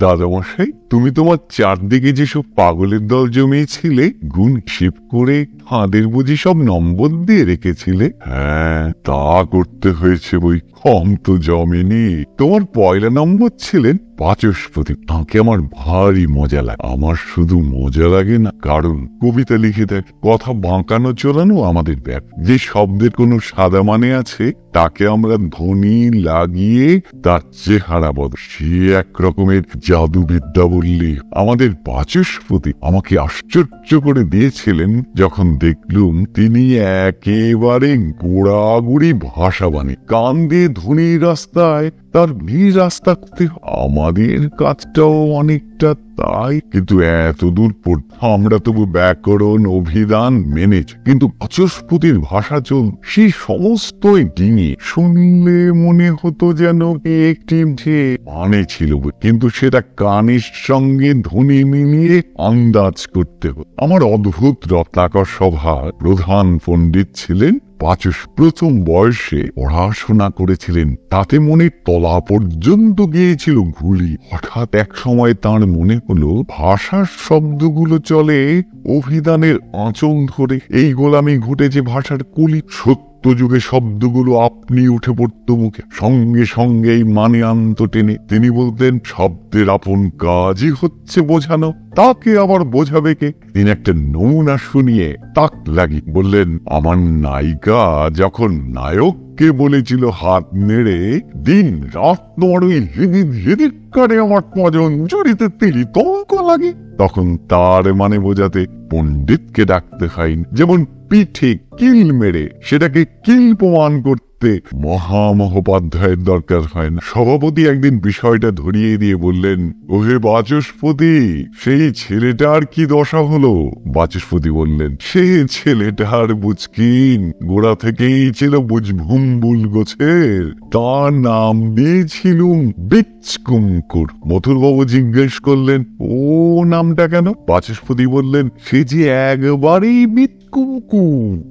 দাদামশাই, তুমি তোমার চারদিকে যেসব পাগলের দল জমিয়েছিলে, গুণ হিসেব করে তাদের বুঝি সব নম্বর দিয়ে রেখেছিলে? হ্যাঁ, তা করতে হয়েছে বই, কম তো জমেনি। তোমার পয়লা নম্বর ছিলেন বাচস্পতি। তাকে আমার ভারী মজা লাগে। আমার শুধু মজা লাগে না, কারণ কবিতা লিখে দেয়। কথা বাঁকানো চোরানো আমাদের ব্যাপার। যে শব্দের কোনো সাদা মানে আছে, তাকে আমরা ধ্বনি লাগিয়ে তার চেহারা বদল। সে এক রকমের জাদুবিদ্যা বললে। আমাদের বাচস্পতি আমাকে আশ্চর্য করে দিয়েছিলেন যখন দেখলুম তিনি একেবারে গোড়াগুড়ি ভাষাবাণী। কান দিয়ে ধ্বনির রাস্তায় তার ভিড় রাস্তা করতে। আমাদের কাজটাও অনেকটা তাই, কিন্তু এত দূর আমরা তবু ব্যাকরণ অভিধান মেনেছি। কিন্তু বাচস্পতির ভাষা চল সেই সমস্তই ডিঙিয়ে। শুনলে মনে হতো যেন একটি মানে ছিল, কিন্তু সেটা কানের সঙ্গে ধ্বনি মিলিয়ে আন্দাজ করতে হতো। আমার অদ্ভুত রত্নাকর সভার প্রধান পণ্ডিত ছিলেন বাচস্পতি। প্রথম বয়সে পড়াশোনা করেছিলেন, তাতে মনের তলা পর্যন্ত গিয়েছিল ঘুলি। হঠাৎ এক সময় তার মনে হলো ভাষার শব্দগুলো চলে অভিধানের আঁচল ধরে। এই গোলামি ঘটেছে ভাষার কলি। যুগে শব্দগুলো আপনি উঠে পড়তো মুখে, সঙ্গে সঙ্গে এই মানে আনত টেনে। তিনি বলতেন, শব্দের আপন কাজই হচ্ছে বোঝানো, তাকে আবার বোঝাবে কে? তিনি একটা নমুনা শুনিয়ে তাক লাগি বললেন, আমার নায়িকা যখন নায়ককে বলেছিল হাত নেড়ে, দিন রাত তোমার ওই হিদির কারে আমার পজন জড়িতে তিরি তঙ্ক লাগে, তখন তার মানে বোঝাতে পণ্ডিতকে ডাকতে হয়নি। যেমন পিঠে কিল মেরে সেটাকে কিল প্রমাণ করতে মহামহোপাধ্যায়ের দরকার হয় না। সভাপতি একদিন বিষয়টা ধরিয়ে দিয়ে বললেন, ওহে বাচস্পতি, সেই ছেলেটার কি দশা হলো? বাচস্পতি বললেন, সে ছেলেটার বুঝকিন গোড়া থেকেই ছিল বুঝভুম্বুল গোছের। তার নাম দিয়েছিলুম বিচকুঙ্কুর। মথুরবাবু জিজ্ঞেস করলেন, ও নামটা কেন? বাচস্পতি বললেন, সে যে একবারেই কুমকু।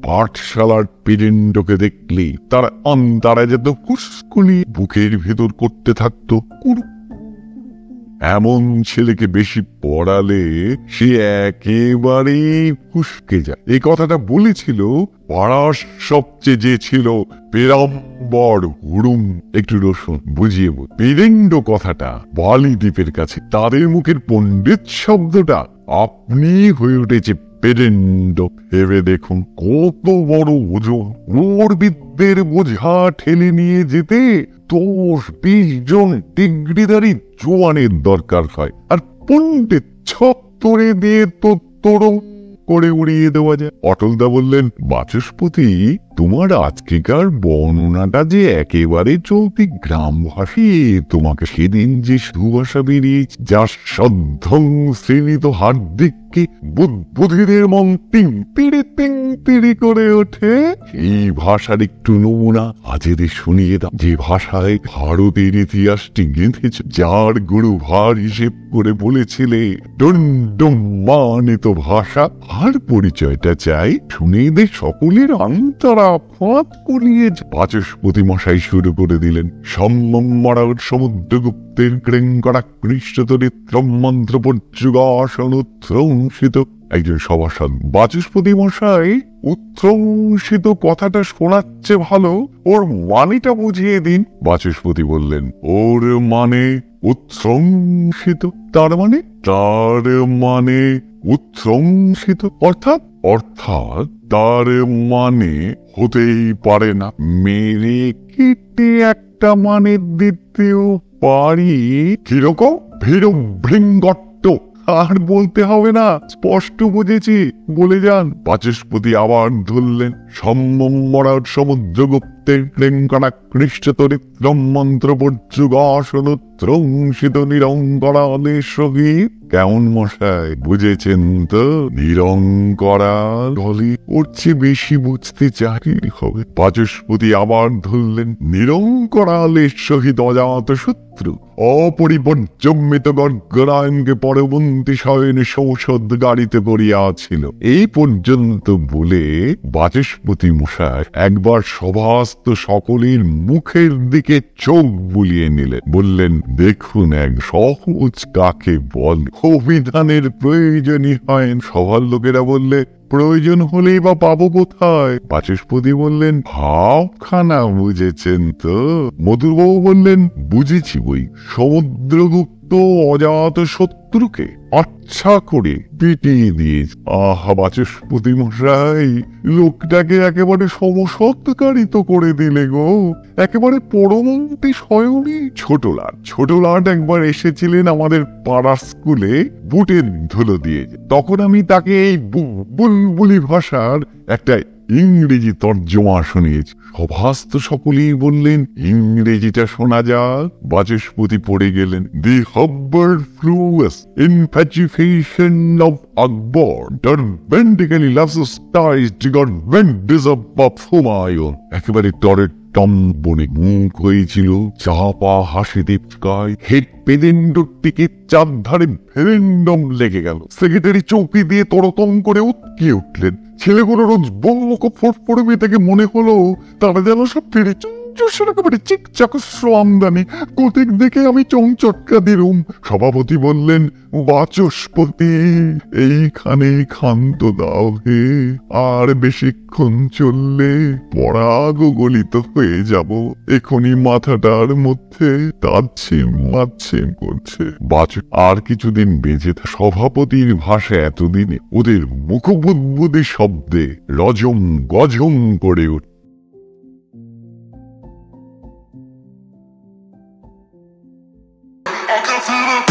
পাঠশালার পিরিন্ডকে দেখলে তার অন্তরে যেত কুসকুলি বুকের ভেতর করতে থাকতো। এমন ছেলেকে বেশি পড়ালে সে একেবারে ফুসকে যায়। এই কথাটা বলেছিল পাড়ার সবচেয়ে যে ছিল পেরাম্বর হুড়ুম। একটু রসুন বুঝিয়ে বল। পিরিন্ড কথাটা বালি দ্বীপের কাছে, তাদের মুখের পণ্ডিত শব্দটা আপনি হয়ে উঠেছে পেরেন্ড। ভেবে দেখুন কত বড় ওজন। ওর বিদ্যের বোঝা ঠেলে নিয়ে যেতে 10-20 জন ডিগ্রিধারী জোয়ানের দরকার হয়, আর পণ্ডিত ছত্তরে দিয়ে তো তরম করে উড়িয়ে দেওয়া যায়। অটলদা বললেন, বাচস্পতি, তোমার আজকেকার বর্ণনাটা যে একেবারে চলতি গ্রাম ভাষী। তোমাকে সেদিন যে সুভাষা বেরিয়েছে, যার সদ্ধং শ্রেণীত হার্দিককে বুদ্বুদ্ধিদের মন তিং তিড়ি করে ওঠে, এই ভাষার একটু নমুনা আজেদের শুনিয়ে দাও। যে ভাষায় ভারতের ইতিহাসটি গেঁথেছে, যার গুরু ভার হিসেব করে বলেছিলে মানিত ভাষা, আর পরিচয়টা চাই শুনে এদের সকলের অন্তরা ফাঁক করিয়ে। বাচস্পতি মশাই শুরু করে দিলেন, সম্মরার সমুদ্রগুপ্তের ক্রেঙ্করা কৃষ্ণচরিত্রম মন্ত্রপর্যুগাসন উত্রংসিত। একজন সভাসদ, বাচস্পতি মশাই, উত্রংসিত কথাটা শোনাচ্ছে ভালো, ওর মানেটা বুঝিয়ে দিন। বাচস্পতি বললেন, ওর মানে উত্রংসিত? তার মানে উত্রংসিত অর্থাৎ তার মানে হতেই পারে না। মেরে কেটে একটা মানে দিতেও পারি। কিরকম? ভৃঙ্গট্ট। আর বলতে হবে না, স্পষ্ট বুঝেছি, বলে যান। বাচস্পতি আবার ধরলেন, সম্মরাট সমুদ্রগুপ্তের ক্রেঙ্করা কৃষ্ণচরিত্রম মন্ত্রপর্যুগাসন উত্রংসিত নিরঙ্করালের সহিত। কেমন মশাই, বুঝেছেন তো? নিরঙ্করাল হলে ওর চেয়ে বেশি বুঝতে চাই হবে। বাচস্পতি আবার ধরলেন, নিরঙ্করালের সহিত অজাত শত্রু অপরিপর্যমিত গর্গরায়ণকে পরবর্তী শয়নে সংসদ গাড়িতে পড়িয়াছিল। এই পর্যন্ত বলে বাচস্পতি মশাই একবার সভাস্থ সকলের মুখের দিকে চোখ বুলিয়ে নিলেন, বললেন, দেখুন এক সহজ কাকে বল, অভিধানের প্রয়োজনই হয়। সভার লোকেরা বললে, প্রয়োজন হলেই বা পাবো কোথায়? বাচস্পতি বললেন, ভাবখানা বুঝেছেন তো? মধুরবাবু বললেন, বুঝেছি বই, সমুদ্রগুপ্ত অজাত শত্রুকে আচ্ছা করে পিটিয়ে দিয়েছে। আহা বাচস্পতি মশাই, লোকটাকে একেবারে সমসৎকারিত করে দিলে গো, একেবারে পরমন্ত্রী স্বয়ংই। ছোট লাট একবার এসেছিলেন আমাদের পাড়ার স্কুলে বুটের ধুলো দিয়ে, তখন আমি তাকে এই বুলবুলি ভাষার একটা ইংরেজি তর্জমা শুনিয়েছি। সভাস্থ সকলেই বললেন, ইংরেজিটা শোনা যাক। বাচস্পতি পড়ে গেলেন, দি হাব্বার ফ্লুয়াস ইনফ্যাচুয়েশন অফ আকবর ডরবেন্টিক্যালি লাভস স্টাইজ গড ভেন্ডিস অফ হুমায়ুন। একেবারে টরের টম বনে মুখ হয়েছিল, চাপা হাসি দীপকায় হেড পেদেন্ডর টিকে চারধারে ভেরেন্ডম লেগে গেল। সেক্রেটারি চৌকি দিয়ে তরতম করে উৎকিয়ে উঠলেন। ছেলেগুলো রোজ বঙ্গ ফোট পড়বে, তাকে মনে হলো তারা যেন সব ফিরে একেবারে চিকচাকস্র আমদানি। কতিক দেখে আমি চংচটকা দিলুম। সভাপতি বললেন, বাচস্পতি এইখানে ক্ষান্ত দাও হে, আর বেশিক্ষণ চললে পরাগ গলিত হয়ে যাব। এখনই মাথাটার মধ্যে তাচ্ছিম করছে। আর কিছুদিন বেঁচে সভাপতির ভাষা এতদিনে ওদের মুখবুদ্বুদে শব্দে রজম গজম করে উঠে। I can feel it